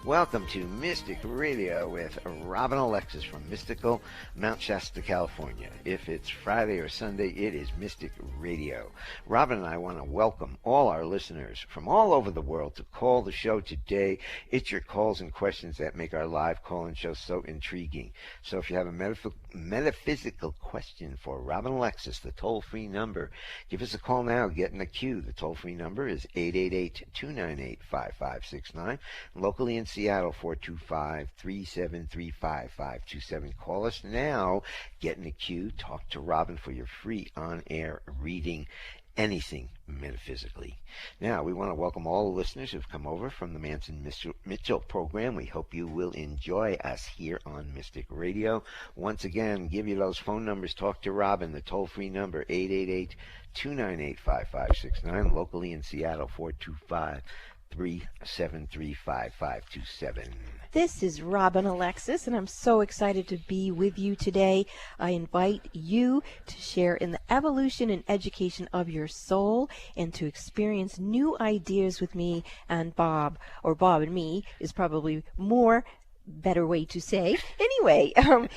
Welcome to Mystic Radio with Rob and Alexis from mystical Mount Shasta, California. If it's Friday or Sunday, it is Mystic Radio. Robin and I want to welcome all our listeners from all over the world to call the show today. It's your calls and questions that make our live call-in show so intriguing. So if you have a metaphysical question for Robin and Alexis, the toll-free number, give us a call now. Get in the queue. The toll-free number is 888-298-5569. Locally in Seattle, 425-373-5527. Call us now. Get in the queue. Talk to Robin for your free on-air reading. Anything metaphysically. Now, we want to welcome all the listeners who've come over from the Manson Mitchell program. We hope you will enjoy us here on Mystic Radio. Once again, give you those phone numbers. Talk to Robin. The toll-free number, 888-298-5569. Locally in Seattle, 425-373-5527. This is Robin Alexis, and I'm so excited to be with you today. I invite you to share in the evolution and education of your soul and to experience new ideas with me and Bob, or Bob and me is probably better way to say. Anyway,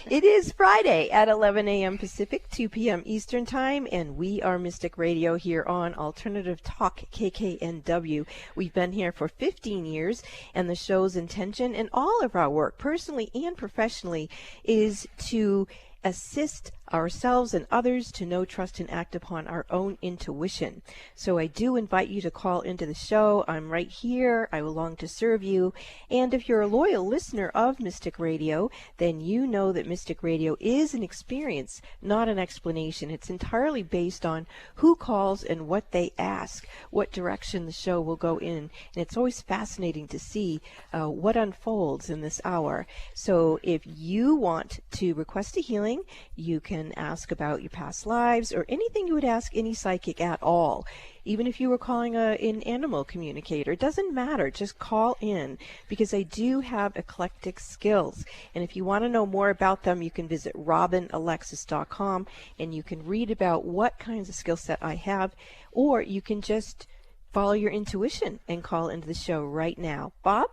it is Friday at 11 a.m. Pacific, 2 p.m. Eastern Time, and we are Mystic Radio here on Alternative Talk KKNW. We've been here for 15 years, and the show's intention and all of our work, personally and professionally, is to assist ourselves and others to know, trust, and act upon our own intuition. So I do invite you to call into the show. I'm right here. I will long to serve you. And if you're a loyal listener of Mystic Radio, then you know that Mystic Radio is an experience, not an explanation. It's entirely based on who calls and what they ask, what direction the show will go in. And it's always fascinating to see what unfolds in this hour. So if you want to request a healing, you can ask about your past lives or anything you would ask any psychic at all. Even if you were calling an animal communicator, it doesn't matter. Just call in, because I do have eclectic skills. And if you want to know more about them, you can visit robinalexis.com and you can read about what kinds of skill set I have, or you can just follow your intuition and call into the show right now. Bob?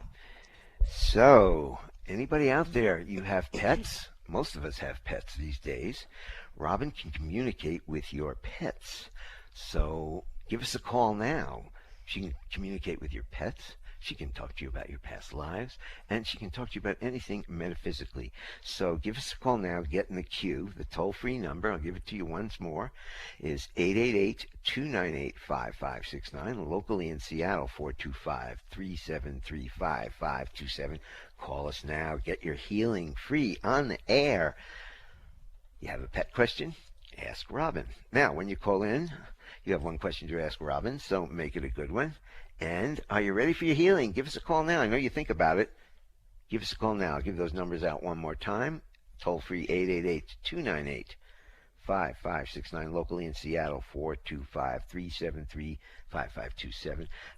So, anybody out there, you have pets? Most of us have pets these days. Robin can communicate with your pets. So give us a call now. She can communicate with your pets. She can talk to you about your past lives. And she can talk to you about anything metaphysically. So give us a call now. Get in the queue. The toll-free number, I'll give it to you once more, is 888-298-5569. Locally in Seattle, 425-373-5527. Call us now. Get your healing free on the air. You have a pet question? Ask Robin. Now, when you call in, you have one question to ask Robin, so make it a good one. And are you ready for your healing? Give us a call now. I know you think about it. Give us a call now. I'll give those numbers out one more time. Toll free 888-298-5569. Locally in Seattle, 425-373-5527.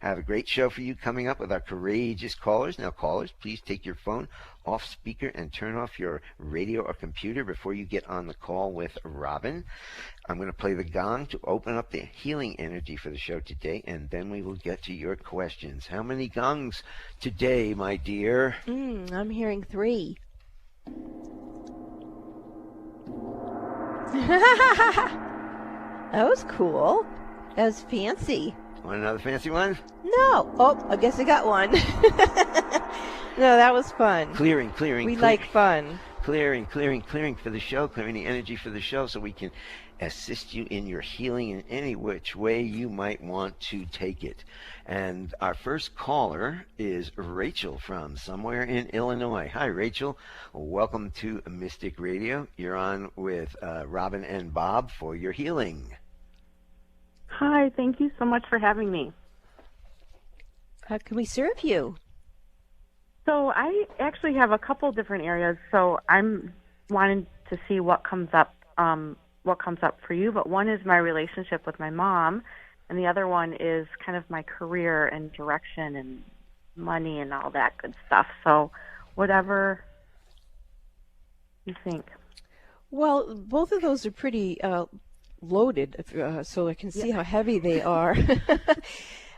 I have a great show for you coming up with our courageous callers. Now, callers, please take your phone off speaker and turn off your radio or computer before you get on the call with Robin. I'm going to play the gong to open up the healing energy for the show today, and then we will get to your questions. How many gongs today, my dear? I'm hearing 3. That was cool. That was fancy. Want another fancy one? No. Oh, I guess I got one. No, that was fun. Clearing. We like fun. Clearing for the show, clearing the energy for the show so we can assist you in your healing in any which way you might want to take it. And our first caller is Rachel from somewhere in Illinois. Hi, Rachel. Welcome to Mystic Radio. You're on with Robin and Bob for your healing. Hi, thank you so much for having me. How can we serve you? So I actually have a couple different areas. So I'm wanting to see what comes up for you. But one is my relationship with my mom, and the other one is kind of my career and direction and money and all that good stuff. So whatever you think. Well, both of those are pretty loaded, so I can see how heavy they are.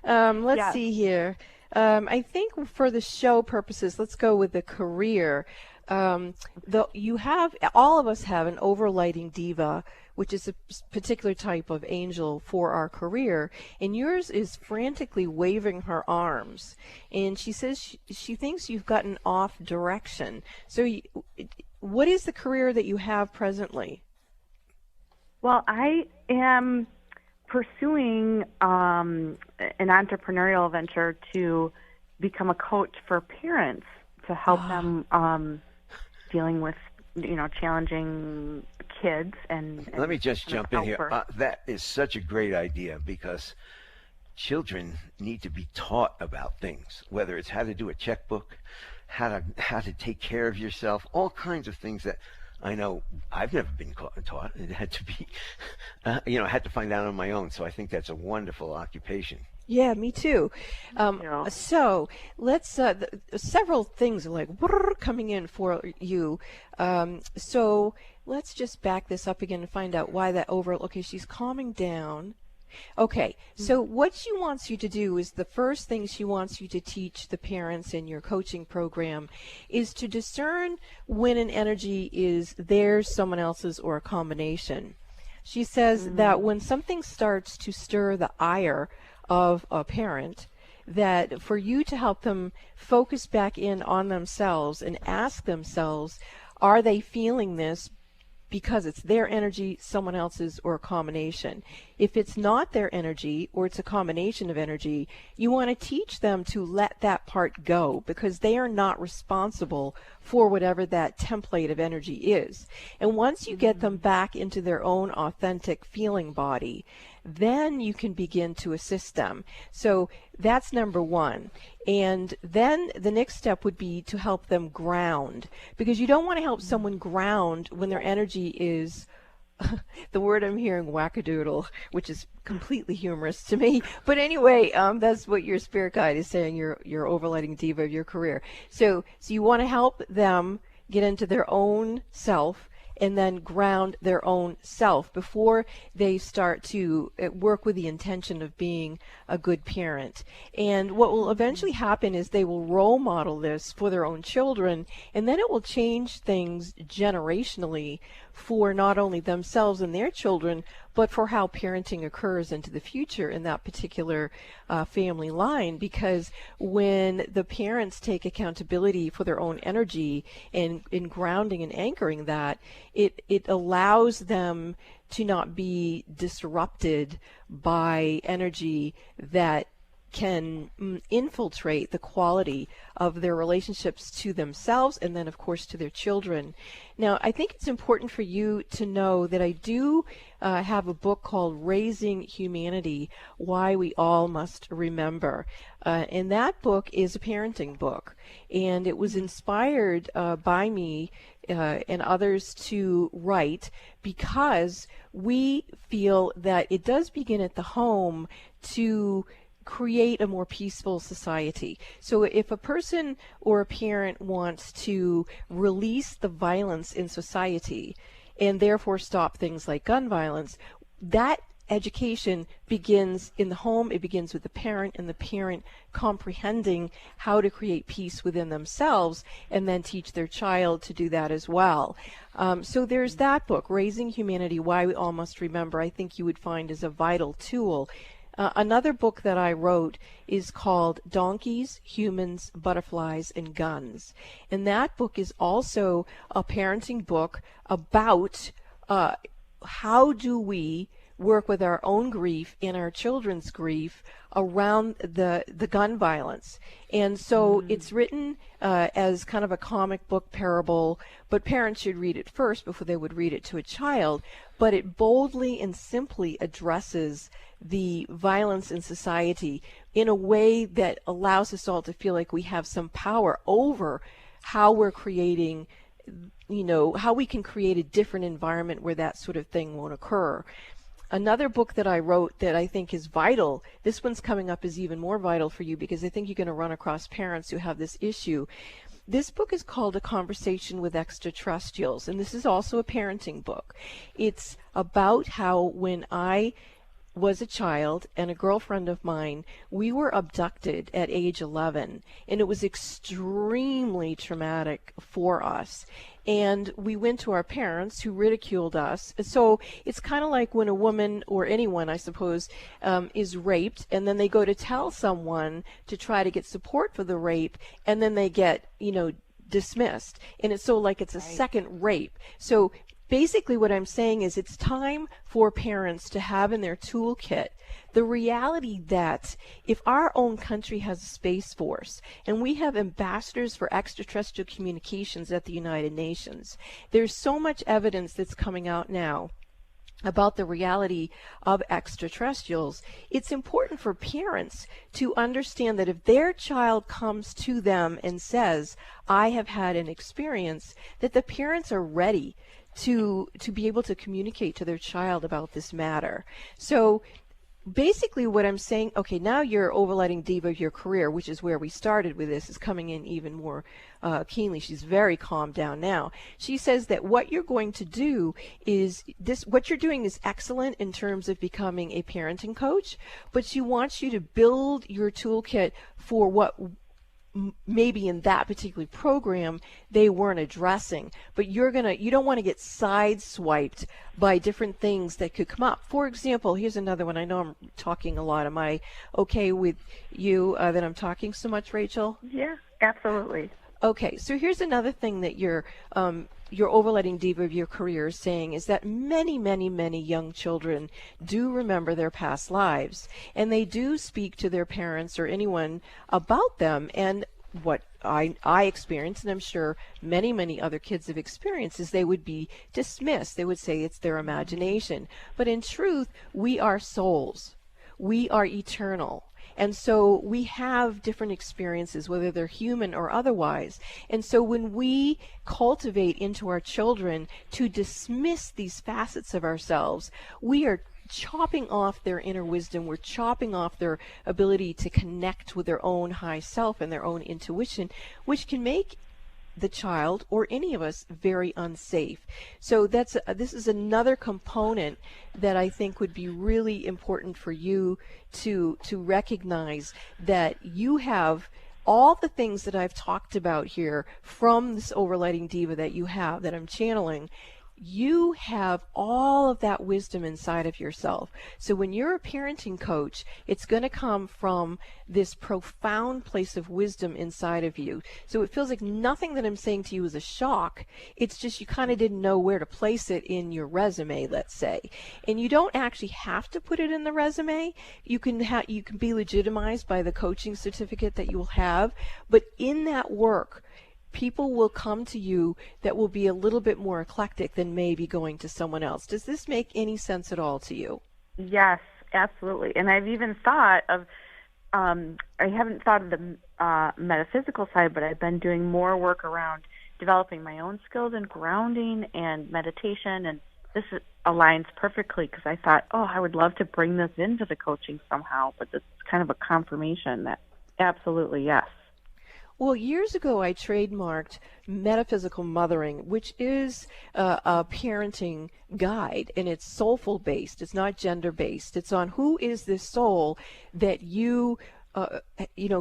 Let's see here. I think for the show purposes, let's go with the career. All of us have an overlighting diva, which is a particular type of angel for our career, and yours is frantically waving her arms, and she says she thinks you've gotten off direction. So what is the career that you have presently? Well, I am pursuing an entrepreneurial venture to become a coach for parents to help them dealing with, challenging kids. And let me just jump in here. helper. That is such a great idea, because children need to be taught about things, whether it's how to do a checkbook, how to take care of yourself, all kinds of things that I know I've never been taught. It had to be, I had to find out on my own. So I think that's a wonderful occupation. Yeah, me too. So let's, several things are like coming in for you. So let's just back this up again and find out why that okay, she's calming down. Okay, so what she wants you to do is the first thing she wants you to teach the parents in your coaching program is to discern when an energy is theirs, someone else's, or a combination. She says that when something starts to stir the ire of a parent, that for you to help them focus back in on themselves and ask themselves, are they feeling this because it's their energy, someone else's, or a combination? If it's not their energy, or it's a combination of energy, you want to teach them to let that part go, because they are not responsible for whatever that template of energy is. And once you get them back into their own authentic feeling body, then you can begin to assist them. So that's number one. And then the next step would be to help them ground, because you don't want to help someone ground when their energy is the word I'm hearing, wackadoodle, which is completely humorous to me. But anyway, that's what your spirit guide is saying, your overlighting diva of your career. So you want to help them get into their own self and then ground their own self before they start to work with the intention of being a good parent. And what will eventually happen is they will role model this for their own children, and then it will change things generationally for not only themselves and their children, but for how parenting occurs into the future in that particular family line. Because when the parents take accountability for their own energy and in grounding and anchoring that, it allows them to not be disrupted by energy that can infiltrate the quality of their relationships to themselves and then, of course, to their children. Now, I think it's important for you to know that I do have a book called Raising Humanity, Why We All Must Remember. And that book is a parenting book, and it was inspired by me and others to write because we feel that it does begin at the home to create a more peaceful society. So if a person or a parent wants to release the violence in society and therefore stop things like gun violence, that education begins in the home. It begins with the parent, and the parent comprehending how to create peace within themselves and then teach their child to do that as well. So there's that book, Raising Humanity, Why We All Must Remember. I think you would find is a vital tool. Another book that I wrote is called Donkeys, Humans, Butterflies, and Guns. And that book is also a parenting book about how do we work with our own grief and our children's grief around the gun violence. And so it's written as kind of a comic book parable, but parents should read it first before they would read it to a child. But it boldly and simply addresses the violence in society in a way that allows us all to feel like we have some power over how we're creating, how we can create a different environment where that sort of thing won't occur. Another book that I wrote that I think is vital, this one's coming up is even more vital for you because I think you're going to run across parents who have this issue. This book is called A Conversation with Extraterrestrials, and this is also a parenting book. It's about how when I was a child, and a girlfriend of mine, we were abducted at age 11, and it was extremely traumatic for us. And we went to our parents, who ridiculed us. So it's kind of like when a woman, or anyone, I suppose, is raped, and then they go to tell someone to try to get support for the rape, and then they get, dismissed. And it's so like it's a second rape. So basically what I'm saying is it's time for parents to have in their toolkit the reality that if our own country has a space force and we have ambassadors for extraterrestrial communications at the United Nations, there's so much evidence that's coming out now about the reality of extraterrestrials. It's important for parents to understand that if their child comes to them and says, I have had an experience, that the parents are ready to be able to communicate to their child about this matter. So basically what I'm saying, okay, now your overlighting diva of your career, which is where we started with this, is coming in even more keenly. She's very calmed down now. She says that what you're going to do is this, what you're doing is excellent in terms of becoming a parenting coach, but she wants you to build your toolkit for what maybe in that particular program they weren't addressing, but you don't want to get sideswiped by different things that could come up. For example, here's another one. I know I'm talking a lot. Am I okay with you that I'm talking so much, Rachel? Yeah, absolutely. Okay, so here's another thing that your overlighting diva of your career is saying, is that many, many, many young children do remember their past lives, and they do speak to their parents or anyone about them. And what I experienced, and I'm sure many, many other kids have experienced, is they would be dismissed. They would say it's their imagination. But in truth, we are souls. We are eternal. And so we have different experiences, whether they're human or otherwise. And so when we cultivate into our children to dismiss these facets of ourselves, we are chopping off their inner wisdom. We're chopping off their ability to connect with their own high self and their own intuition, which can make the child or any of us very unsafe. So this is another component that I think would be really important for you to recognize, that you have all the things that I've talked about here from this overlighting diva that you have, that I'm channeling. You have all of that wisdom inside of yourself. So when you're a parenting coach, it's going to come from this profound place of wisdom inside of you. So it feels like nothing that I'm saying to you is a shock. It's just you kind of didn't know where to place it in your resume, let's say. And you don't actually have to put it in the resume. You can be legitimized by the coaching certificate that you will have. But in that work, people will come to you that will be a little bit more eclectic than maybe going to someone else. Does this make any sense at all to you? Yes, absolutely. And I've even thought of, I haven't thought of the metaphysical side, but I've been doing more work around developing my own skills in grounding and meditation. And this aligns perfectly, because I thought, I would love to bring this into the coaching somehow. But this is kind of a confirmation that absolutely, yes. Well, years ago, I trademarked Metaphysical Mothering, which is a parenting guide, and it's soulful-based. It's not gender-based. It's on who is this soul that you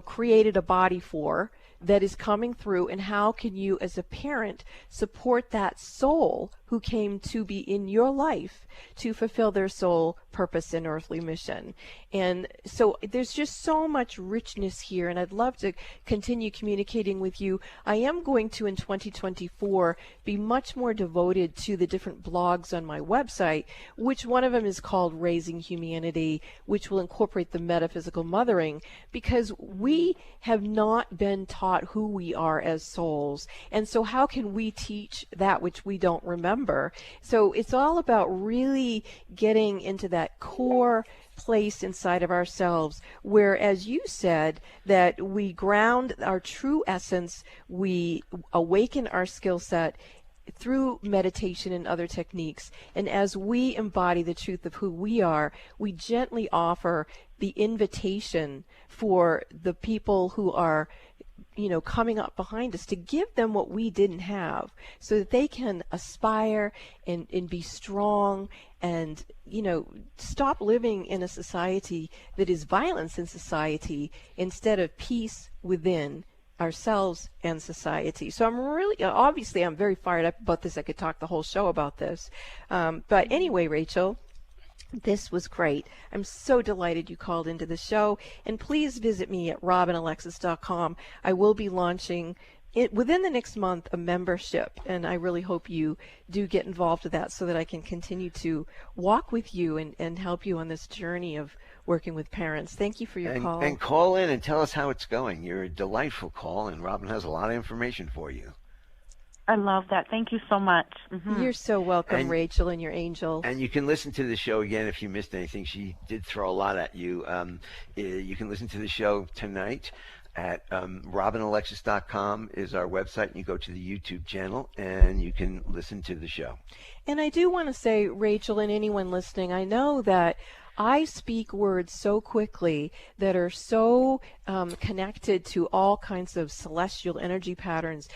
created a body for, that is coming through, and how can you, as a parent, support that soul who came to be in your life to fulfill their soul purpose and earthly mission. And so there's just so much richness here, and I'd love to continue communicating with you. I am going to, in 2024, be much more devoted to the different blogs on my website, which one of them is called Raising Humanity, which will incorporate the metaphysical mothering, because we have not been taught who we are as souls. And so how can we teach that which we don't remember? So it's all about really getting into that core place inside of ourselves where, as you said, that we ground our true essence, we awaken our skill set through meditation and other techniques. And as we embody the truth of who we are, we gently offer the invitation for the people who are coming up behind us, to give them what we didn't have so that they can aspire and be strong and, stop living in a society that is violence in society instead of peace within ourselves and society. So I'm very fired up about this. I could talk the whole show about this. But anyway, Rachel, this was great. I'm so delighted you called into the show. And please visit me at robinalexis.com. I will be launching within the next month a membership, and I really hope you do get involved with that so that I can continue to walk with you and help you on this journey of working with parents. Thank you for your call. And call in and tell us how it's going. You're a delightful call, and Robin has a lot of information for you. I love that. Thank you so much. Mm-hmm. You're so welcome, Rachel, and your angel. And you can listen to the show again if you missed anything. She did throw a lot at you. You can listen to the show tonight at robinalexis.com is our website. You go to the YouTube channel and you can listen to the show. And I do want to say, Rachel, and anyone listening, I know that I speak words so quickly that are so connected to all kinds of celestial energy patterns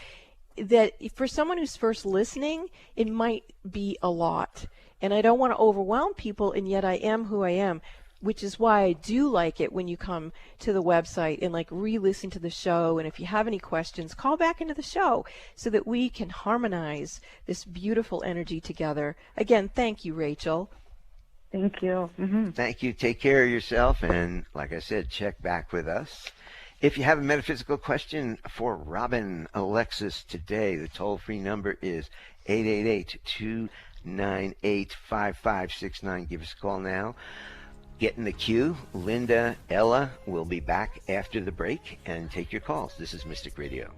that for someone who's first listening, it might be a lot. And I don't want to overwhelm people, and yet I am who I am, which is why I do like it when you come to the website and re-listen to the show. And if you have any questions, call back into the show so that we can harmonize this beautiful energy together. Again, thank you, Rachel. Thank you. Mm-hmm. Thank you. Take care of yourself. And like I said, check back with us. If you have a metaphysical question for Robin Alexis today, the toll-free number is 888-298-5569. Give us a call now. Get in the queue. Linda, Ella will be back after the break and take your calls. This is Mystic Radio.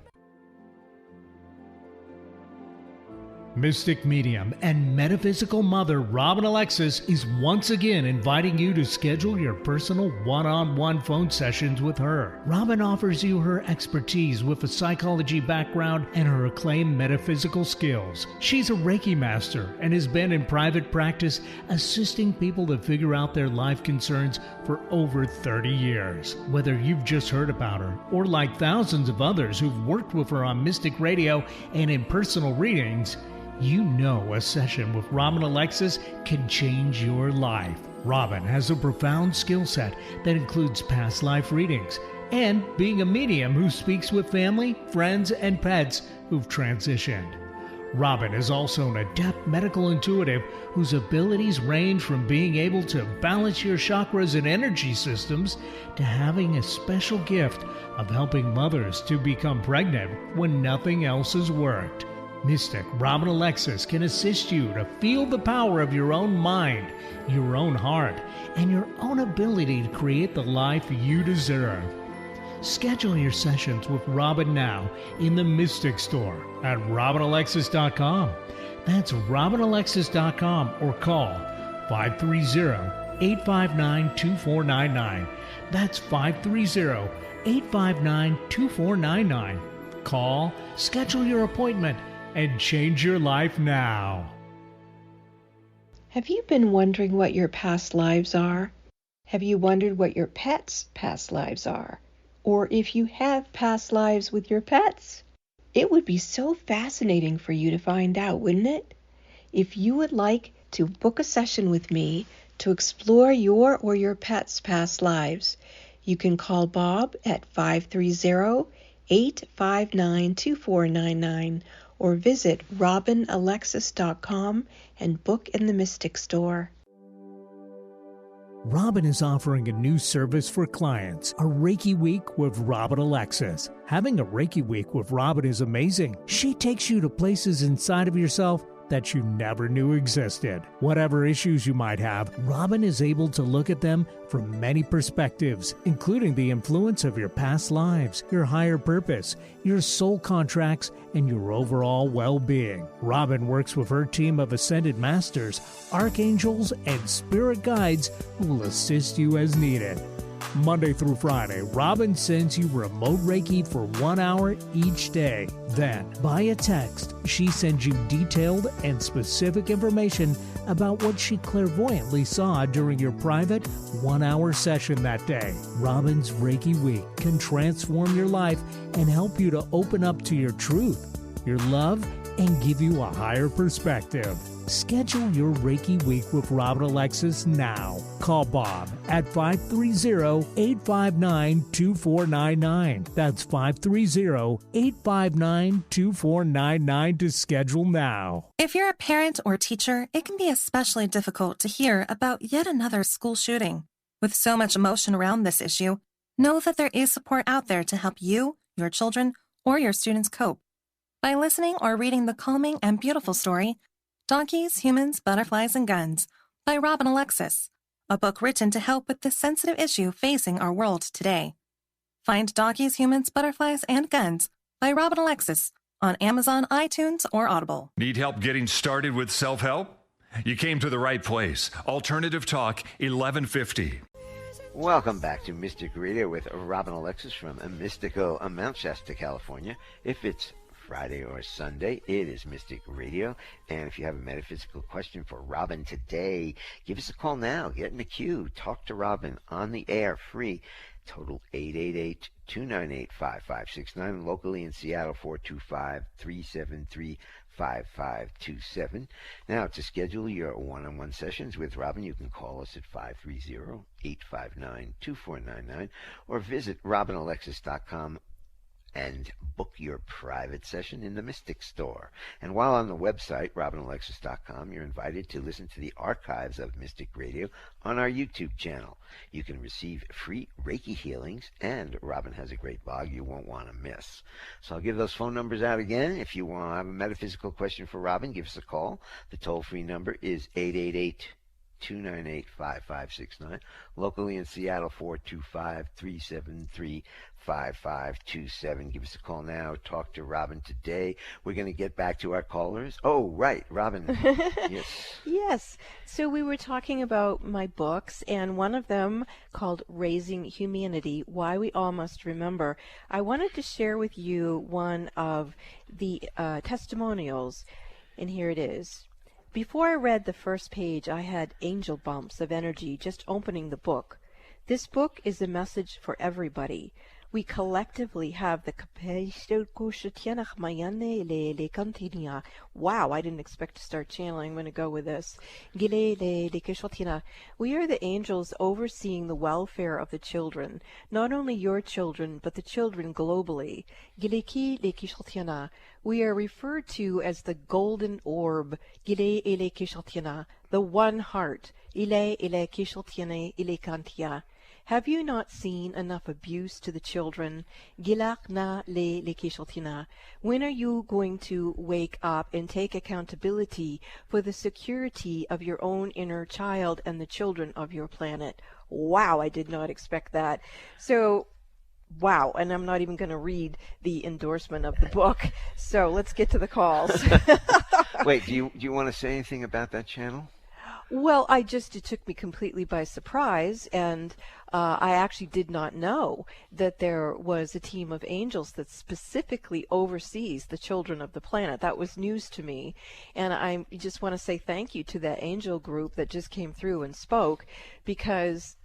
Mystic medium and metaphysical mother Robin Alexis is once again inviting you to schedule your personal one-on-one phone sessions with her. Robin offers you her expertise with a psychology background and her acclaimed metaphysical skills. She's a Reiki master and has been in private practice assisting people to figure out their life concerns for over 30 years. Whether you've just heard about her or like thousands of others who've worked with her on Mystic Radio and in personal readings, you know a session with Robin Alexis can change your life. Robin has a profound skill set that includes past life readings and being a medium who speaks with family, friends, and pets who've transitioned. Robin is also an adept medical intuitive whose abilities range from being able to balance your chakras and energy systems to having a special gift of helping mothers to become pregnant when nothing else has worked. Mystic Robin Alexis can assist you to feel the power of your own mind, your own heart, and your own ability to create the life you deserve. Schedule your sessions with Robin now in the Mystic Store at robinalexis.com. That's robinalexis.com or call 530-859-2499. That's 530-859-2499. Call, schedule your appointment, and change your life now. Have you been wondering what your past lives are? Have you wondered what your pets' past lives are? Or if you have past lives with your pets? It would be so fascinating for you to find out, wouldn't it? If you would like to book a session with me to explore your or your pet's past lives, you can call Bob at 530-859-2499 or visit robinalexis.com and book in the Mystic Store. Robin is offering a new service for clients, a Reiki Week with Robin Alexis. Having a Reiki Week with Robin is amazing. She takes you to places inside of yourself that you never knew existed. Whatever issues you might have, Robin is able to look at them from many perspectives, including the influence of your past lives, your higher purpose, your soul contracts, and your overall well-being. Robin works with her team of ascended masters, archangels, and spirit guides who will assist you as needed. Monday through Friday, Robin sends you remote Reiki for 1 hour each day. Then, via text, she sends you detailed and specific information about what she clairvoyantly saw during your private 1-hour session that day. Robin's Reiki Week can transform your life and help you to open up to your truth, your love, and give you a higher perspective. Schedule your Reiki Week with Robin Alexis now. Call Bob at 530-859-2499. That's 530-859-2499 to schedule now. If you're a parent or teacher, it can be especially difficult to hear about yet another school shooting. With so much emotion around this issue, know that there is support out there to help you, your children, or your students cope. By listening or reading the calming and beautiful story, Donkeys, Humans, Butterflies, and Guns by Robin Alexis, a book written to help with this sensitive issue facing our world today. Find Donkeys, Humans, Butterflies, and Guns by Robin Alexis on Amazon, iTunes, or Audible. Need help getting started with self-help? You came to the right place. Alternative Talk, 1150. Welcome back to Mystic Radio with Robin Alexis from mystical Mount Shasta, California. If it's Friday or Sunday, it is Mystic Radio. And if you have a metaphysical question for Robin today, give us a call now. Get in the queue. Talk to Robin on the air, free. Total 888-298-5569. Locally in Seattle, 425-373-5527. Now, to schedule your one-on-one sessions with Robin, you can call us at 530-859-2499 or visit robinalexis.com and book your private session in the Mystic Store. And while on the website, robinalexis.com, you're invited to listen to the archives of Mystic Radio on our YouTube channel. You can receive free Reiki healings, and Robin has a great blog you won't want to miss. So I'll give those phone numbers out again. If you want to have a metaphysical question for Robin, give us a call. The toll-free number is 888-298-5569. Locally in Seattle, 425-373-5527. Give us a call now. Talk to Robin today. We're going to get back to our callers. Oh, right, Robin. Yes. Yes. So we were talking about my books, and one of them called Raising Humanity, Why We All Must Remember. I wanted to share with you one of the testimonials, and here it is. Before I read the first page, I had angel bumps of energy just opening the book. This book is a message for everybody. We collectively have the capacity. Wow, I didn't expect to start channeling. I'm going to go with this. We are the angels overseeing the welfare of the children, not only your children, but the children globally. We are referred to as the golden orb, the one heart. Have you not seen enough abuse to the children? When are you going to wake up and take accountability for the security of your own inner child and the children of your planet? Wow, I did not expect that. So, wow, and I'm not even going to read the endorsement of the book. So let's get to the calls. Wait, do you want to say anything about that channel? Well, it took me completely by surprise, and I actually did not know that there was a team of angels that specifically oversees the children of the planet. That was news to me, and I just want to say thank you to that angel group that just came through and spoke, because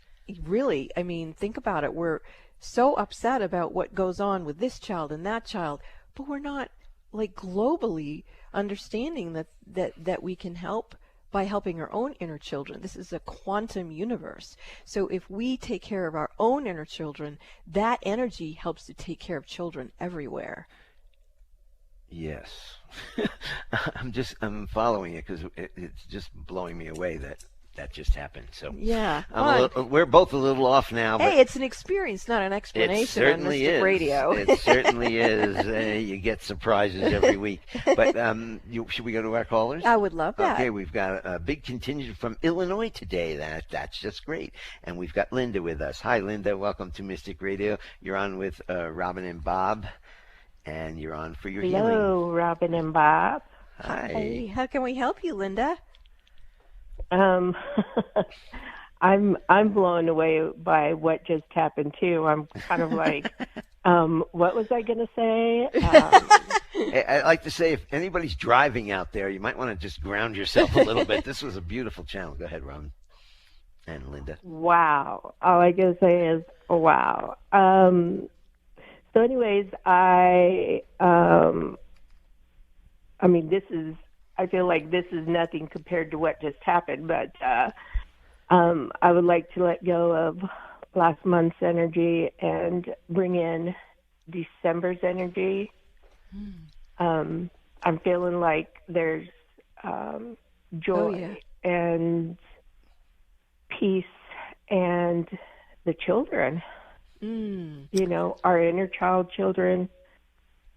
really, I mean, think about it. We're so upset about what goes on with this child and that child, but we're not, like, globally understanding that we can help by helping our own inner children. This is a quantum universe. So if we take care of our own inner children, that energy helps to take care of children everywhere. Yes. I'm following it because it's just blowing me away that just happened. So yeah, we're both a little off now. Hey, but it's an experience, not an explanation on Mystic Radio. It certainly is. You get surprises every week. But should we go to our callers? I would love that. Okay, we've got a big contingent from Illinois today. That's just great. And we've got Linda with us. Hi, Linda. Welcome to Mystic Radio. You're on with Robin and Bob, and you're on for your healing. Hello, Robin and Bob. Hi. How can we help you, Linda? I'm blown away by what just happened too. I'm kind of like, what was I going to say? I like to say, if anybody's driving out there, you might want to just ground yourself a little bit. This was a beautiful channel. Go ahead, Robin and Linda. Wow. All I can say is wow. So anyways, I feel like this is nothing compared to what just happened, but I would like to let go of last month's energy and bring in December's energy. I'm feeling like there's joy and peace and the children, you know, our inner child children,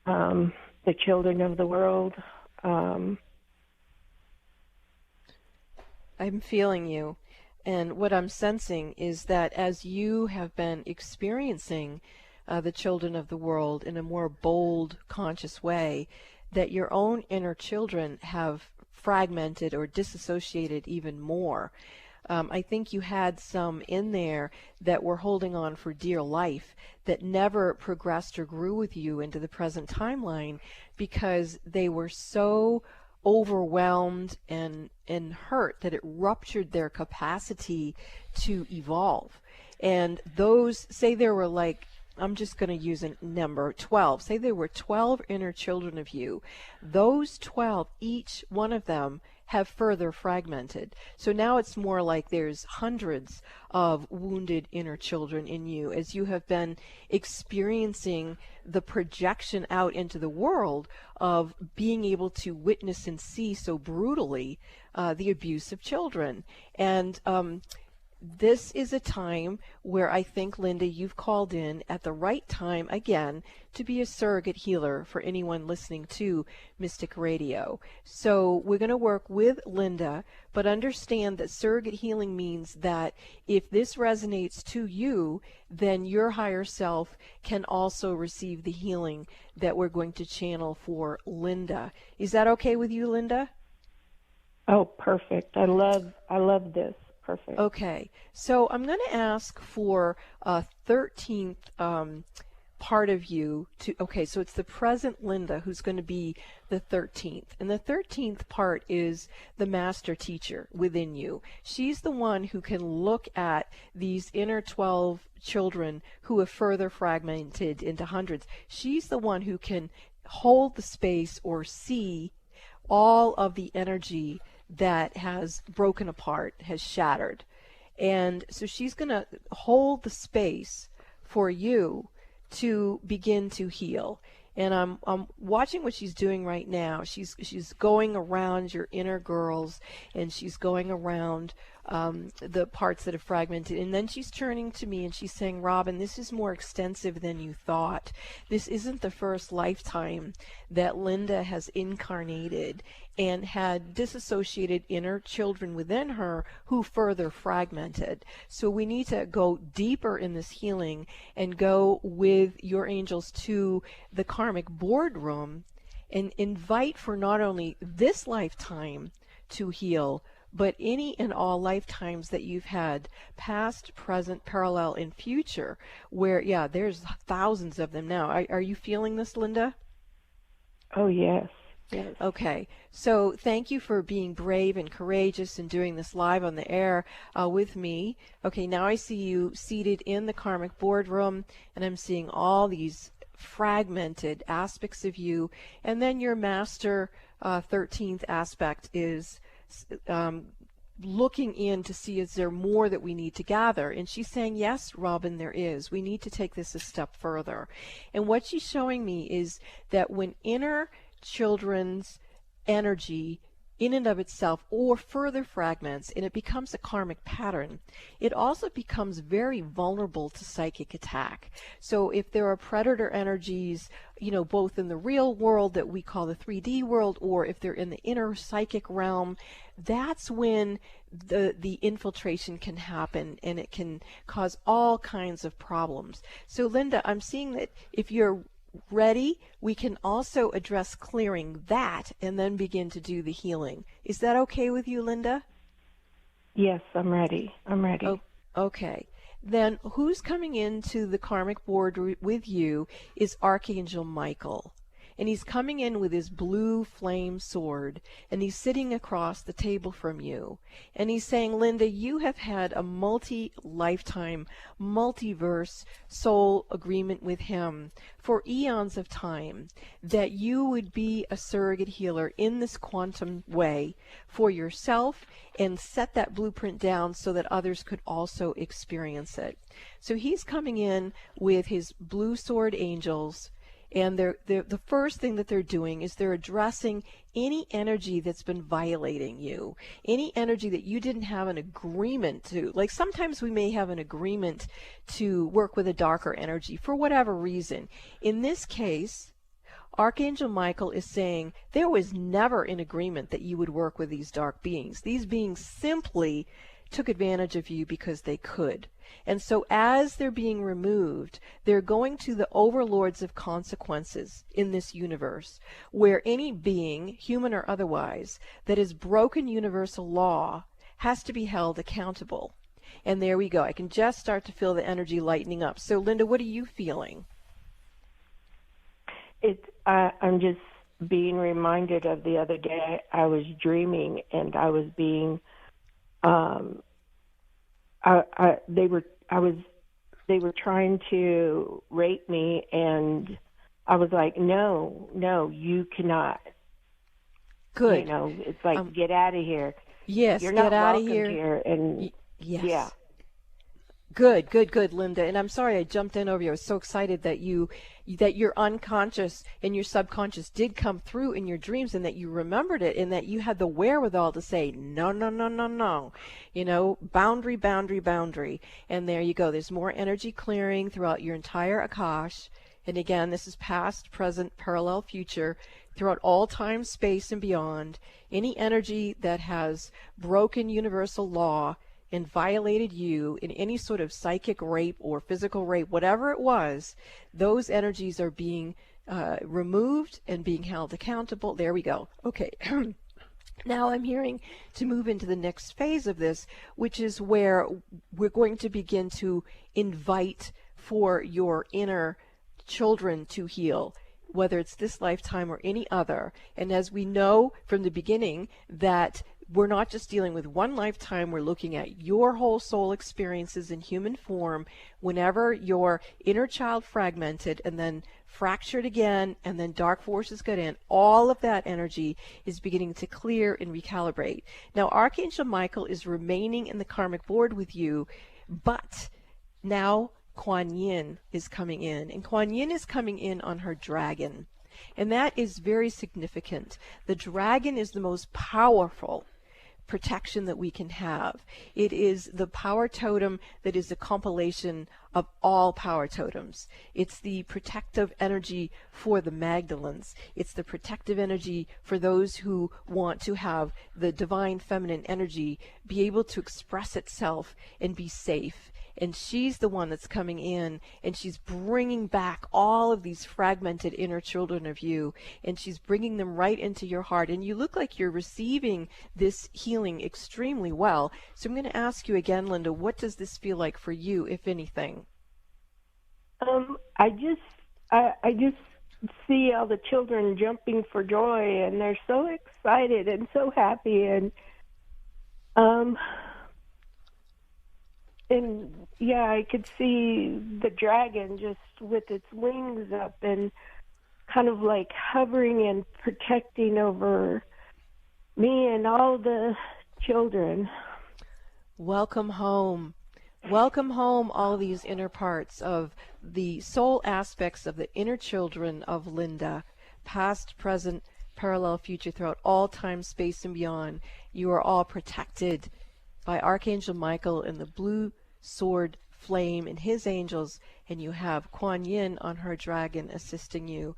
the children of the world. I'm feeling you. And what I'm sensing is that as you have been experiencing the children of the world in a more bold, conscious way, that your own inner children have fragmented or disassociated even more. I think you had some in there that were holding on for dear life that never progressed or grew with you into the present timeline because they were so overwhelmed and hurt that it ruptured their capacity to evolve. And those, say there were like, I'm just going to use a number, 12. Say there were 12 inner children of you. Those 12, each one of them have further fragmented. So now it's more like there's hundreds of wounded inner children in you as you have been experiencing the projection out into the world of being able to witness and see so brutally the abuse of children. And this is a time where I think, Linda, you've called in at the right time again to be a surrogate healer for anyone listening to Mystic Radio. So we're going to work with Linda, but understand that surrogate healing means that if this resonates to you, then your higher self can also receive the healing that we're going to channel for Linda. Is that okay with you, Linda? Oh, perfect. I love this. Perfect. Okay, so I'm going to ask for a 13th part of you to, okay, so it's the present Linda who's going to be the 13th. And the 13th part is the master teacher within you. She's the one who can look at these inner 12 children who have further fragmented into hundreds. She's the one who can hold the space or see all of the energy that has broken apart, has shattered. And so she's going to hold the space for you to begin to heal. And I'm watching what she's doing right now. She's going around your inner girls, and she's going around the parts that are fragmented. And then she's turning to me and she's saying, Robin, this is more extensive than you thought. This isn't the first lifetime that Linda has incarnated and had disassociated inner children within her who further fragmented. So we need to go deeper in this healing and go with your angels to the karmic boardroom and invite for not only this lifetime to heal, but any and all lifetimes that you've had, past, present, parallel, and future, where, yeah, there's thousands of them now. Are you feeling this, Linda? Oh, yes. Yes. Okay, so thank you for being brave and courageous and doing this live on the air with me. Okay, now I see you seated in the karmic boardroom, and I'm seeing all these fragmented aspects of you. And then your master 13th aspect is looking in to see, is there more that we need to gather? And she's saying, yes, Robin, there is. We need to take this a step further. And what she's showing me is that when inner children's energy in and of itself or further fragments and it becomes a karmic pattern, it also becomes very vulnerable to psychic attack. So if there are predator energies, both in the real world that we call the 3D world, or if they're in the inner psychic realm, that's when the infiltration can happen, and it can cause all kinds of problems. So Linda, I'm seeing that if you're ready, we can also address clearing that and then begin to do the healing. Is that okay with you, Linda? Yes, I'm ready. Oh, okay. Then who's coming into the karmic board with you is Archangel Michael. and he's coming in with his blue flame sword, and he's sitting across the table from you, and he's saying, Linda, you have had a multi-lifetime, multiverse soul agreement with him for eons of time that you would be a surrogate healer in this quantum way for yourself and set that blueprint down so that others could also experience it. So he's coming in with his blue sword angels, and the first thing that they're doing is they're addressing any energy that's been violating you, any energy that you didn't have an agreement to. Like sometimes we may have an agreement to work with a darker energy for whatever reason. In this case, Archangel Michael is saying there was never an agreement that you would work with these dark beings. These beings simply took advantage of you because they could. And so as they're being removed, they're going to the overlords of consequences in this universe, where any being, human or otherwise, that has broken universal law has to be held accountable. And there we go. I can just start to feel the energy lightening up. So, Linda, what are you feeling? I'm just being reminded of the other day I was dreaming, and I was being they were trying to rape me, and I was like, no, you cannot. Good. You know, it's like, get out of here. Yes, you're get not out of welcome here. And yes. Yeah. Good, Linda. And I'm sorry I jumped in over you. I was so excited that your unconscious and your subconscious did come through in your dreams, and that you remembered it, and that you had the wherewithal to say, no. You know, boundary. And there you go. There's more energy clearing throughout your entire Akash. And again, this is past, present, parallel, future, throughout all time, space, and beyond. Any energy that has broken universal law and violated you in any sort of psychic rape or physical rape, whatever it was, those energies are being removed and being held accountable. There we go. Okay. Now I'm hearing to move into the next phase of this, which is where we're going to begin to invite for your inner children to heal, whether it's this lifetime or any other. And as we know from the beginning that we're not just dealing with one lifetime, we're looking at your whole soul experiences in human form. Whenever your inner child fragmented and then fractured again, and then dark forces got in, all of that energy is beginning to clear and recalibrate. Now, Archangel Michael is remaining in the karmic board with you, but now Kuan Yin is coming in, and Kuan Yin is coming in on her dragon, and that is very significant. The dragon is the most powerful protection that we can have. It is the power totem that is a compilation of all power totems. It's the protective energy for the Magdalens. It's the protective energy for those who want to have the divine feminine energy be able to express itself and be safe. And she's the one that's coming in, and she's bringing back all of these fragmented inner children of you, and she's bringing them right into your heart. And you look like you're receiving this healing extremely well. So I'm going to ask you again, Linda, what does this feel like for you, if anything? I just see all the children jumping for joy, and they're so excited and so happy, and yeah, I could see the dragon just with its wings up and kind of like hovering and protecting over me and all the children. Welcome home. Welcome home, all these inner parts of the soul aspects of the inner children of Linda, past, present, parallel, future, throughout all time, space, and beyond. You are all protected by Archangel Michael and the blue sword flame and his angels, and you have Kuan Yin on her dragon assisting you.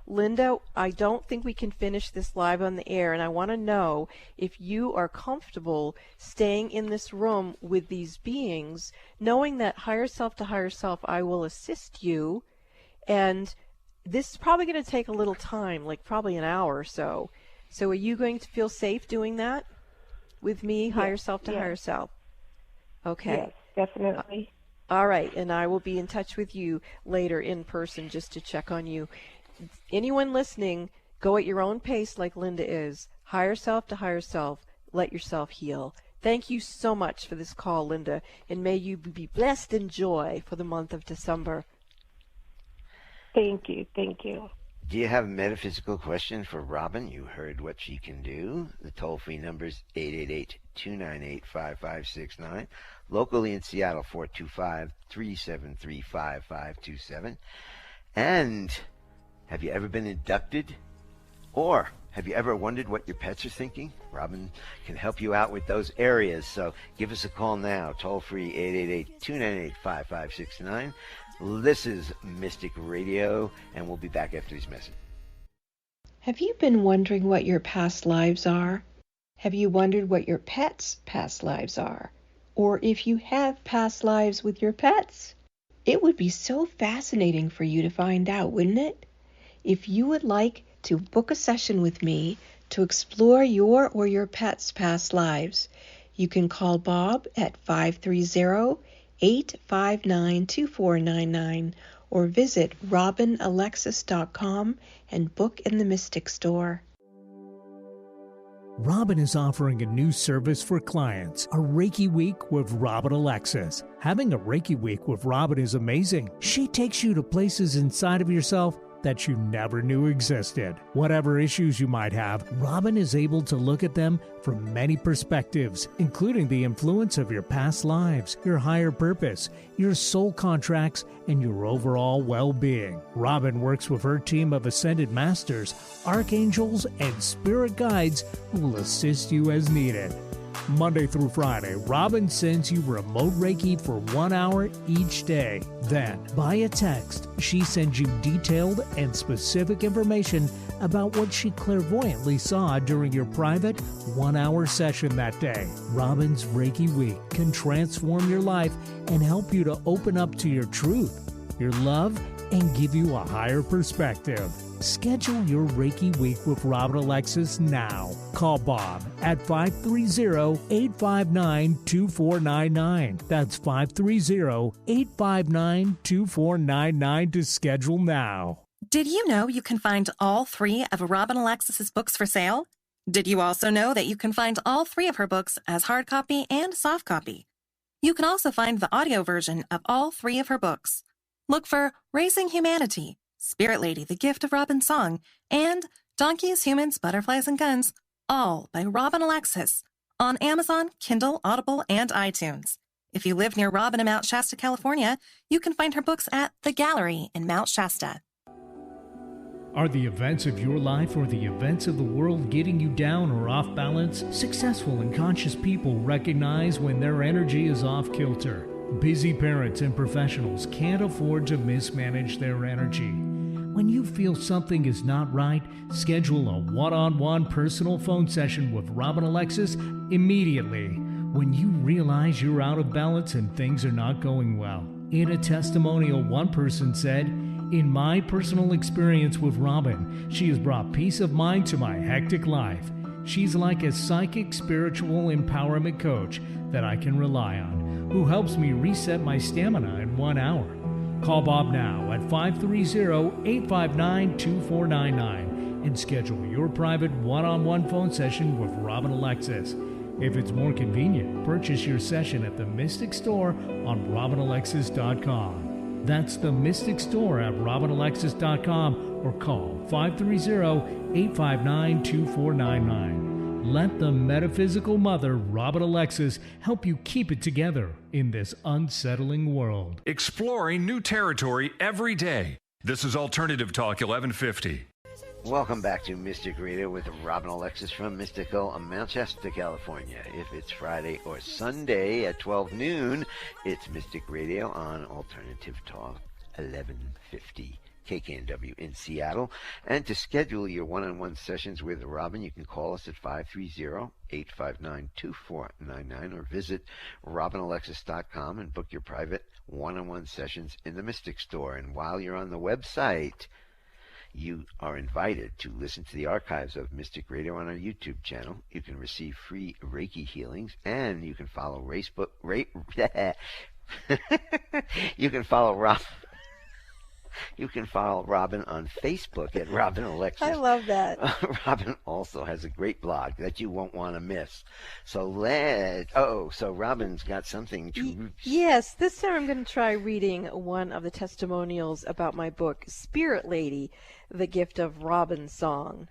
Linda, I don't think we can finish this live on the air, and I want to know if you are comfortable staying in this room with these beings, knowing that higher self to higher self, I will assist you, and this is probably going to take a little time, like probably an hour or so. So are you going to feel safe doing that with me, yes, higher self to higher self? Okay. Yes, definitely. All right, and I will be in touch with you later in person just to check on you. anyone listening, go at your own pace like Linda is. Higher self to higher self. Let yourself heal. Thank you so much for this call, Linda, and may you be blessed in joy for the month of December. Thank you. Thank you. Do you have a metaphysical question for Robin? You heard what she can do. The toll-free number is 888-298-5569. Locally in Seattle, 425-373-5527. And have you ever been inducted? Or have you ever wondered what your pets are thinking? Robin can help you out with those areas. So give us a call now. Toll-free 888-298-5569. This is Mystic Radio, and we'll be back after this message. Have you been wondering what your past lives are? Have you wondered what your pets' past lives are? Or if you have past lives with your pets? It would be so fascinating for you to find out, wouldn't it? If you would like to book a session with me to explore your or your pet's past lives, you can call Bob at 530-859-2499 or visit robinalexis.com and book in the Mystic Store. Robin is offering a new service for clients, a Reiki Week with Robin Alexis. Having a Reiki Week with Robin is amazing. She takes you to places inside of yourself that you never knew existed. Whatever issues you might have, Robin is able to look at them from many perspectives, including the influence of your past lives, your higher purpose, your soul contracts, and your overall well-being. Robin works with her team of ascended masters, archangels, and spirit guides who will assist you as needed. Monday through Friday, Robin sends you remote Reiki for 1 hour each day. Then, via text, she sends you detailed and specific information about what she clairvoyantly saw during your private 1-hour session that day. Robin's Reiki Week can transform your life and help you to open up to your truth, your love, and give you a higher perspective. Schedule your Reiki Week with Robin Alexis now. Call Bob at 530-859-2499. That's 530-859-2499 to schedule now. Did you know you can find all 3 of Robin Alexis's books for sale? Did you also know that you can find all 3 of her books as hard copy and soft copy? You can also find the audio version of all 3 of her books. Look for Raising Humanity, Spirit Lady, The Gift of Robin's Song, and Donkeys, Humans, Butterflies, and Guns, all by Robin Alexis, on Amazon, Kindle, Audible, and iTunes. If you live near Robin in Mount Shasta, California, you can find her books at The Gallery in Mount Shasta. Are the events of your life or the events of the world getting you down or off balance? Successful and conscious people recognize when their energy is off kilter. Busy parents and professionals can't afford to mismanage their energy. When you feel something is not right, schedule a one-on-one personal phone session with Robin Alexis immediately when you realize you're out of balance and things are not going well. In a testimonial, one person said, "In my personal experience with Robin, she has brought peace of mind to my hectic life. She's like a psychic spiritual empowerment coach that I can rely on, who helps me reset my stamina in 1 hour." Call Bob now at 530-859-2499 and schedule your private one-on-one phone session with Robin Alexis. If it's more convenient, purchase your session at the Mystic Store on robinalexis.com. That's the Mystic Store at robinalexis.com or call 530-859-2499. Let the metaphysical mother, Robin Alexis, help you keep it together in this unsettling world. Exploring new territory every day. This is Alternative Talk 1150. Welcome back to Mystic Radio with Robin Alexis from Mystical Mount Shasta, California. If it's Friday or Sunday at 12 noon, it's Mystic Radio on Alternative Talk 1150. KKNW in Seattle. And to schedule your one-on-one sessions with Robin, you can call us at 530-859-2499 or visit robinalexis.com and book your private one-on-one sessions in the Mystic Store. And while you're on the website, you are invited to listen to the archives of Mystic Radio on our YouTube channel. You can receive free Reiki healings, and you can follow you can follow You can follow Robin on Facebook at Robin Alexis. I love that. Robin also has a great blog that you won't want to miss. So so Robin's got something to... Yes, this time I'm going to try reading one of the testimonials about my book, Spirit Lady, The Gift of Robin Song.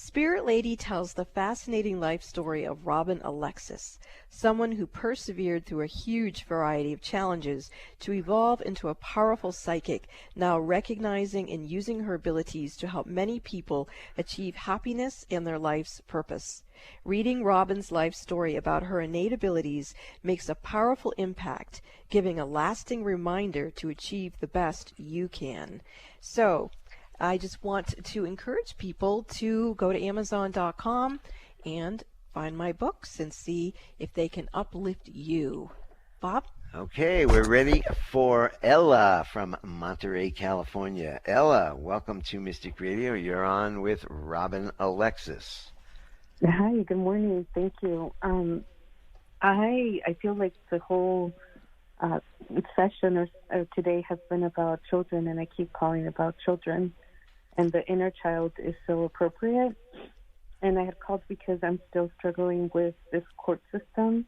Spirit Lady tells the fascinating life story of Robin Alexis, someone who persevered through a huge variety of challenges to evolve into a powerful psychic, now recognizing and using her abilities to help many people achieve happiness and their life's purpose. Reading Robin's life story about her innate abilities makes a powerful impact, giving a lasting reminder to achieve the best you can. So, I just want to encourage people to go to Amazon.com and find my books and see if they can uplift you. Bob? Okay, we're ready for Ella from Monterey, California. Ella, welcome to Mystic Radio. You're on with Robin Alexis. Hi, good morning. Thank you. I feel like the whole session or today has been about children, and I keep calling about children. And the inner child is so appropriate. And I had called because I'm still struggling with this court system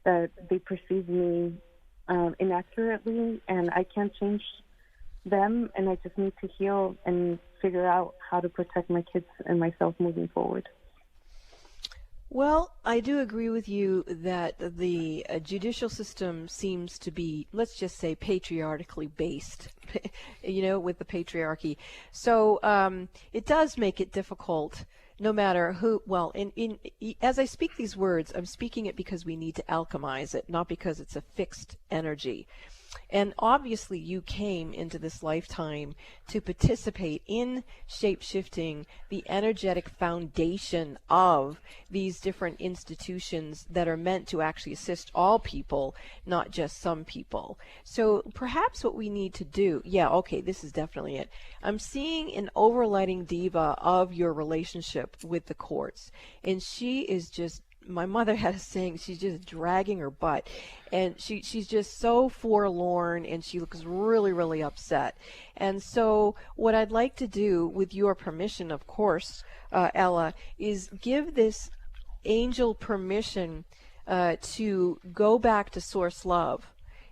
that they perceive me inaccurately, and I can't change them, and I just need to heal and figure out how to protect my kids and myself moving forward. Well, I do agree with you that the judicial system seems to be, let's just say, patriarchally based, with the patriarchy. So it does make it difficult, no matter who, as I speak these words, I'm speaking it because we need to alchemize it, not because it's a fixed energy. And obviously you came into this lifetime to participate in shape-shifting the energetic foundation of these different institutions that are meant to actually assist all people, not just some people. So perhaps what we need to do, this is definitely it. I'm seeing an overlighting diva of your relationship with the courts, and she is just, my mother had a saying, she's just dragging her butt, and she's just so forlorn, and she looks really, really upset. And so what I'd like to do, with your permission, of course, Ella, is give this angel permission to go back to source love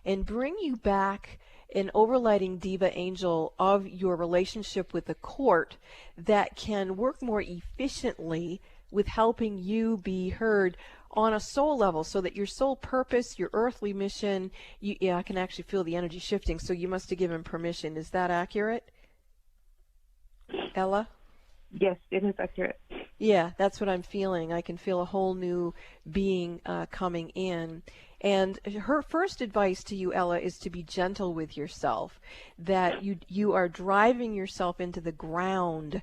and bring you back an overlighting diva angel of your relationship with the court that can work more efficiently with helping you be heard on a soul level, so that your soul purpose, your earthly mission, I can actually feel the energy shifting, so you must have given permission. Is that accurate, Ella? Yes, it is accurate. Yeah, that's what I'm feeling. I can feel a whole new being coming in. And her first advice to you, Ella, is to be gentle with yourself, that you are driving yourself into the ground,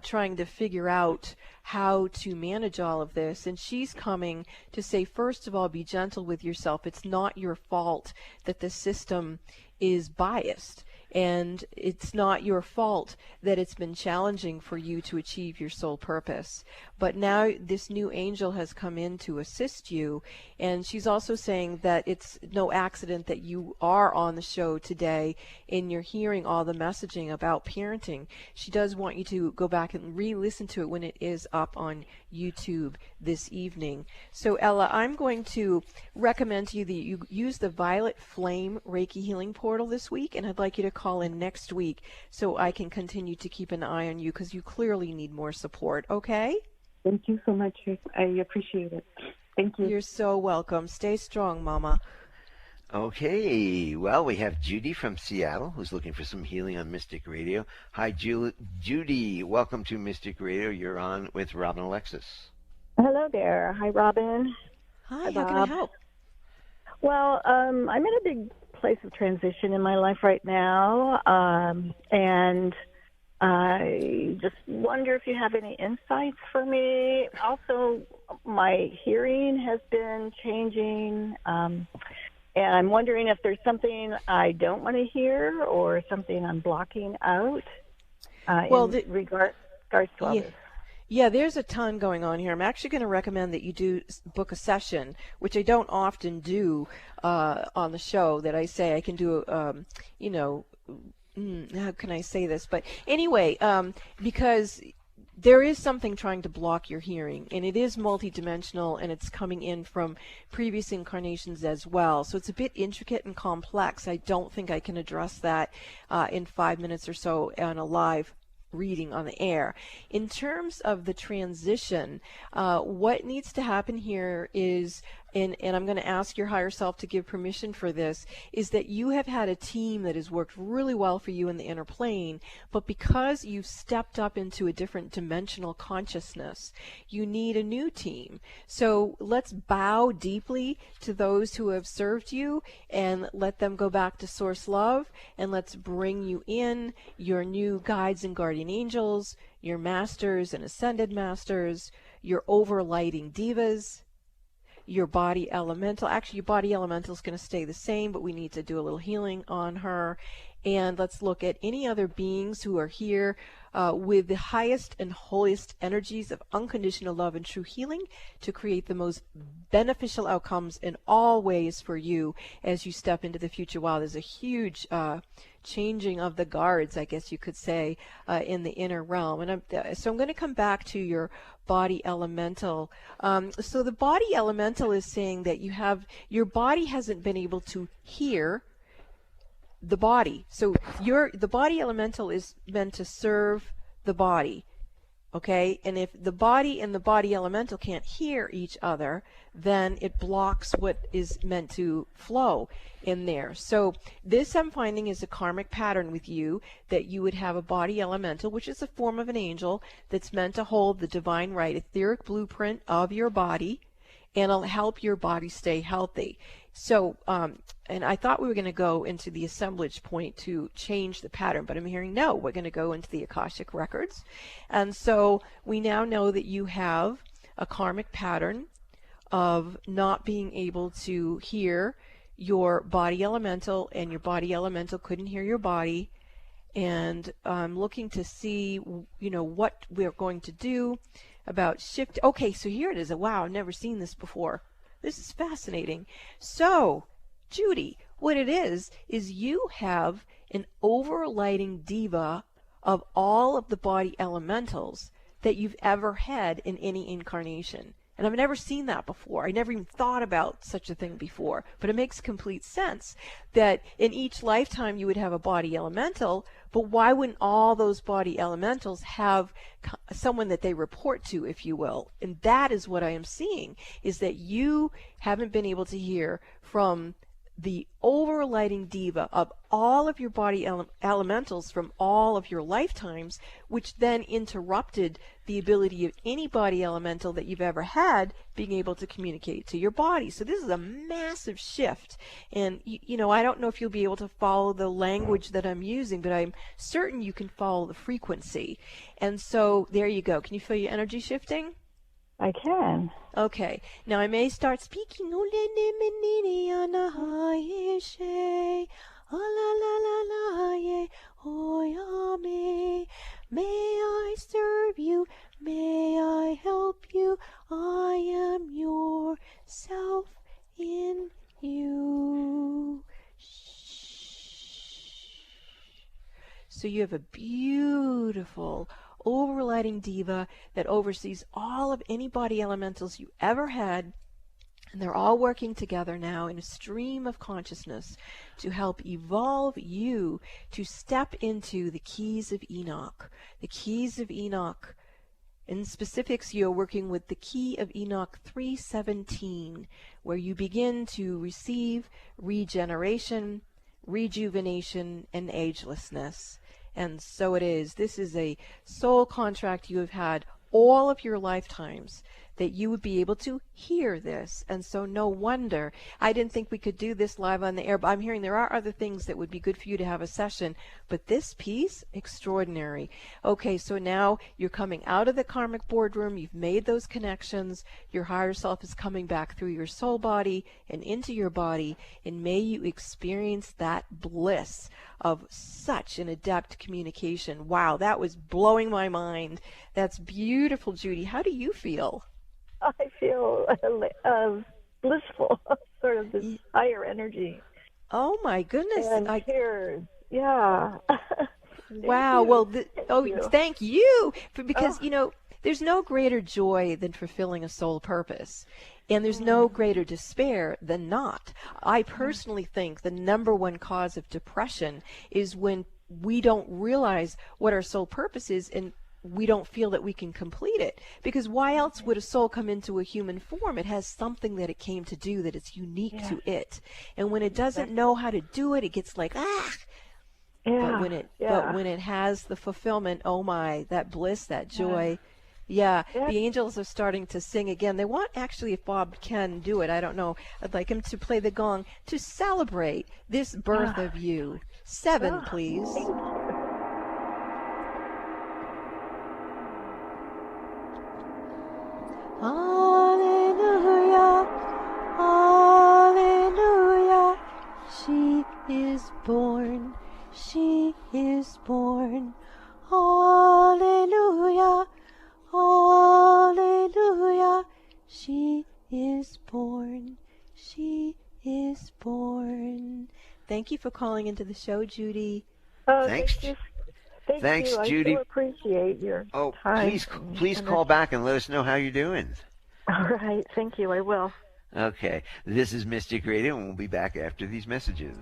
trying to figure out how to manage all of this. And she's coming to say, first of all, be gentle with yourself. It's not your fault that the system is biased. And it's not your fault that it's been challenging for you to achieve your soul purpose. But now this new angel has come in to assist you, and she's also saying that it's no accident that you are on the show today and you're hearing all the messaging about parenting. She does want you to go back and re-listen to it when it is up on YouTube this evening. So Ella, I'm going to recommend to you that you use the Violet Flame Reiki Healing Portal this week, and I'd like you to call in next week so I can continue to keep an eye on you, because you clearly need more support, okay? Thank you so much. I appreciate it. Thank you. You're so welcome. Stay strong, Mama. Okay, well, we have Judy from Seattle who's looking for some healing on Mystic Radio. Hi, Judy. Welcome to Mystic Radio. You're on with Robin Alexis. Hello there. Hi, Robin. Hi, how can I help? Well, I'm in a big place of transition in my life right now, and I just wonder if you have any insights for me. Also, my hearing has been changing, and I'm wondering if there's something I don't want to hear or something I'm blocking out in regards to all this. Yeah, there's a ton going on here. I'm actually going to recommend that you do book a session, which I don't often do on the show. That I say I can do, How can I say this? But anyway, because there is something trying to block your hearing, and it is multidimensional, and it's coming in from previous incarnations as well. So it's a bit intricate and complex. I don't think I can address that in 5 minutes or so on a live reading on the air. In terms of the transition, what needs to happen here is, and I'm going to ask your higher self to give permission for this, is that you have had a team that has worked really well for you in the inner plane, but because you've stepped up into a different dimensional consciousness, you need a new team. So let's bow deeply to those who have served you and let them go back to source love, and let's bring you in your new guides and guardian angels, your masters and ascended masters, your overlighting divas, your body elemental. Actually, your body elemental is going to stay the same, but we need to do a little healing on her. And let's look at any other beings who are here with the highest and holiest energies of unconditional love and true healing to create the most beneficial outcomes in all ways for you as you step into the future. Wow, there's a huge changing of the guards, I guess you could say, in the inner realm. And so I'm going to come back to your body elemental. So the body elemental is saying that your body hasn't been able to hear the body. So the body elemental is meant to serve the body. Okay, and if the body and the body elemental can't hear each other, then it blocks what is meant to flow in there. So this, I'm finding, is a karmic pattern with you, that you would have a body elemental, which is a form of an angel that's meant to hold the divine right etheric blueprint of your body, and it'll help your body stay healthy. So, and I thought we were going to go into the assemblage point to change the pattern, but I'm hearing no, we're going to go into the Akashic records. And so we now know that you have a karmic pattern of not being able to hear your body elemental, and your body elemental couldn't hear your body. And I'm looking to see, what we're going to do about shift. Okay, so here it is. Wow, I've never seen this before. This is fascinating. So, Judy, what it is you have an overlighting diva of all of the body elementals that you've ever had in any incarnation. And I've never seen that before. I never even thought about such a thing before. But it makes complete sense that in each lifetime you would have a body elemental, but why wouldn't all those body elementals have someone that they report to, if you will? And that is what I am seeing, is that you haven't been able to hear from the overlighting diva of all of your body elementals from all of your lifetimes, which then interrupted the ability of any body elemental that you've ever had being able to communicate to your body. So this is a massive shift. And, I don't know if you'll be able to follow the language that I'm using, but I'm certain you can follow the frequency. And so there you go. Can you feel your energy shifting? I can. Okay, now I may start speaking. May I serve you? May I help you? I am yourself in you. So you have a beautiful overlighting diva that oversees all of any body elementals you ever had, and they're all working together now in a stream of consciousness to help evolve you to step into the keys of Enoch. The keys of Enoch. In specifics, you're working with the key of Enoch 317, where you begin to receive regeneration, rejuvenation, and agelessness. And so it is. This is a soul contract you have had all of your lifetimes, that you would be able to hear this. And so no wonder. I didn't think we could do this live on the air, but I'm hearing there are other things that would be good for you to have a session. But this piece, extraordinary. Okay, so now you're coming out of the karmic boardroom. You've made those connections. Your higher self is coming back through your soul body and into your body. And may you experience that bliss of such an adept communication. Wow, that was blowing my mind. That's beautiful, Judy. How do you feel? I feel blissful, sort of this higher energy. Oh my goodness! And here, Yeah. Wow. you. Well, Thank you. thank you because Oh. there's no greater joy than fulfilling a soul purpose, and there's no greater despair than not. I personally think the number one cause of depression is when we don't realize what our soul purpose is, and we don't feel that we can complete it. Because why else would a soul come into a human form? It has something that it came to do that is unique to it. And when it doesn't know how to do it, it gets like, ah. Yeah. But when it has the fulfillment, oh my, that bliss, that joy. Yeah, the angels are starting to sing again. They want, actually, if Bob can do it, I don't know, I'd like him to play the gong to celebrate this birth of you. 7, please. Hallelujah, hallelujah, she is born, she is born. Hallelujah, hallelujah, she is born, she is born. Thank you for calling into the show, Judy. Thanks. Thank you. Judy. I so appreciate your time. Please call back and let us know how you're doing. All right. Thank you. I will. Okay. This is Mystic Radio, and we'll be back after these messages.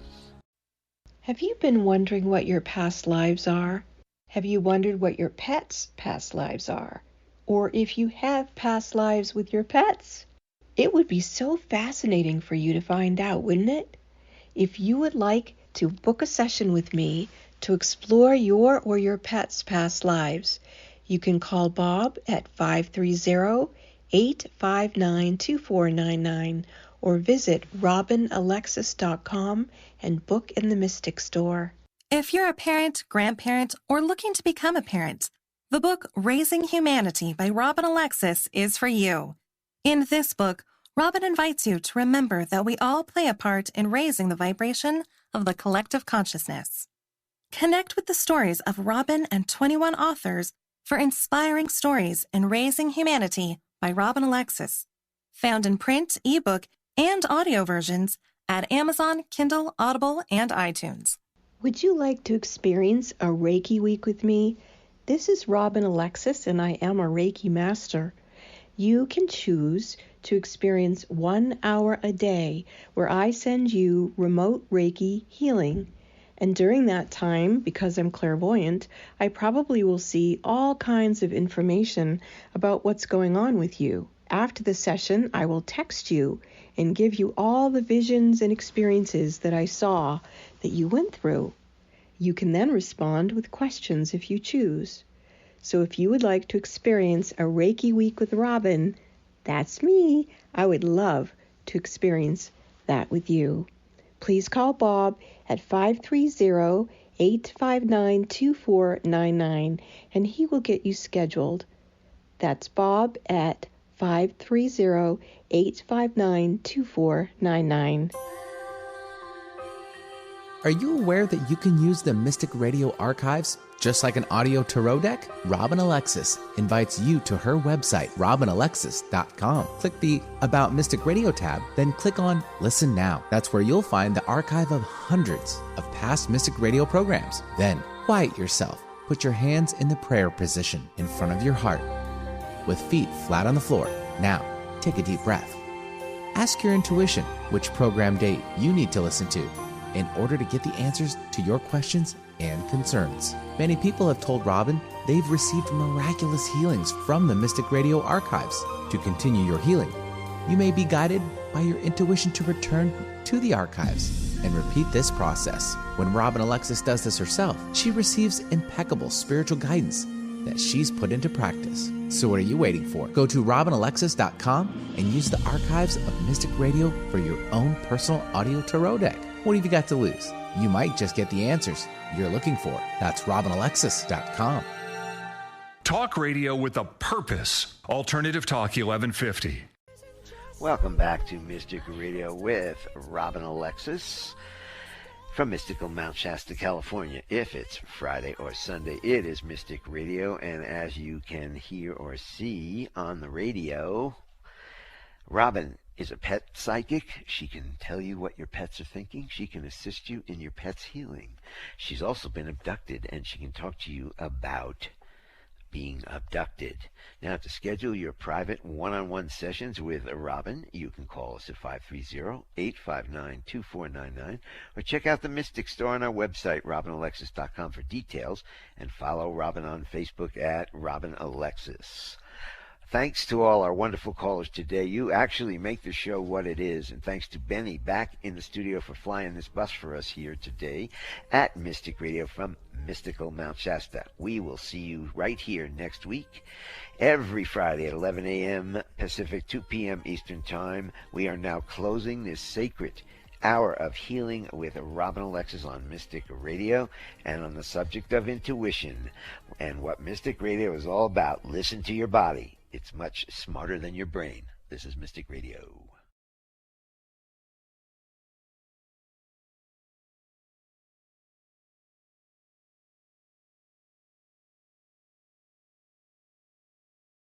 Have you been wondering what your past lives are? Have you wondered what your pets' past lives are? Or if you have past lives with your pets? It would be so fascinating for you to find out, wouldn't it? If you would like to book a session with me to explore your or your pet's past lives, you can call Bob at 530-859-2499 or visit robinalexis.com and book in the Mystic Store. If you're a parent, grandparent, or looking to become a parent, the book Raising Humanity by Robin Alexis is for you. In this book, Robin invites you to remember that we all play a part in raising the vibration of the collective consciousness. Connect with the stories of Robin and 21 authors for inspiring stories in Raising Humanity by Robin Alexis, found in print, ebook, and audio versions at Amazon, Kindle, Audible, and iTunes. Would you like to experience a Reiki week with me? This is Robin Alexis, and I am a Reiki master. You can choose to experience 1 hour a day where I send you remote Reiki healing. And during that time, because I'm clairvoyant, I probably will see all kinds of information about what's going on with you. After the session, I will text you and give you all the visions and experiences that I saw that you went through. You can then respond with questions if you choose. So if you would like to experience a Reiki week with Robin, that's me. I would love to experience that with you. Please call Bob at 530-859-2499 and he will get you scheduled. That's Bob at 530-859-2499. Are you aware that you can use the Mystic Radio archives just like an audio tarot deck? Robin Alexis invites you to her website, robinalexis.com. Click the About Mystic Radio tab, then click on Listen Now. That's where you'll find the archive of hundreds of past Mystic Radio programs. Then quiet yourself. Put your hands in the prayer position in front of your heart with feet flat on the floor. Now, take a deep breath. Ask your intuition which program date you need to listen to in order to get the answers to your questions and concerns. Many people have told Robin they've received miraculous healings from the Mystic Radio archives. To continue your healing, you may be guided by your intuition to return to the archives and repeat this process. When Robin Alexis does this herself, she receives impeccable spiritual guidance that she's put into practice. So what are you waiting for? Go to robinalexis.com and use the archives of Mystic Radio for your own personal audio tarot deck. What have you got to lose? You might just get the answers you're looking for. That's robinalexis.com. Talk radio with a purpose. Alternative Talk 1150. Welcome back to Mystic Radio with Robin Alexis from mystical Mount Shasta, California. If it's Friday or Sunday, it is Mystic Radio, and as you can hear or see on the radio, Robin is a pet psychic. She can tell you what your pets are thinking. She can assist you in your pet's healing. She's also been abducted, and she can talk to you about being abducted. Now, to schedule your private one-on-one sessions with Robin, you can call us at 530-859-2499 or check out the Mystic Store on our website, robinalexis.com, for details, and follow Robin on Facebook at Robin Alexis. Thanks to all our wonderful callers today. You actually make the show what it is. And thanks to Benny back in the studio for flying this bus for us here today at Mystic Radio from mystical Mount Shasta. We will see you right here next week, every Friday at 11 a.m. Pacific, 2 p.m. Eastern Time. We are now closing this sacred hour of healing with Robin Alexis on Mystic Radio, and on the subject of intuition and what Mystic Radio is all about. Listen to your body. It's much smarter than your brain. This is Mystic Radio.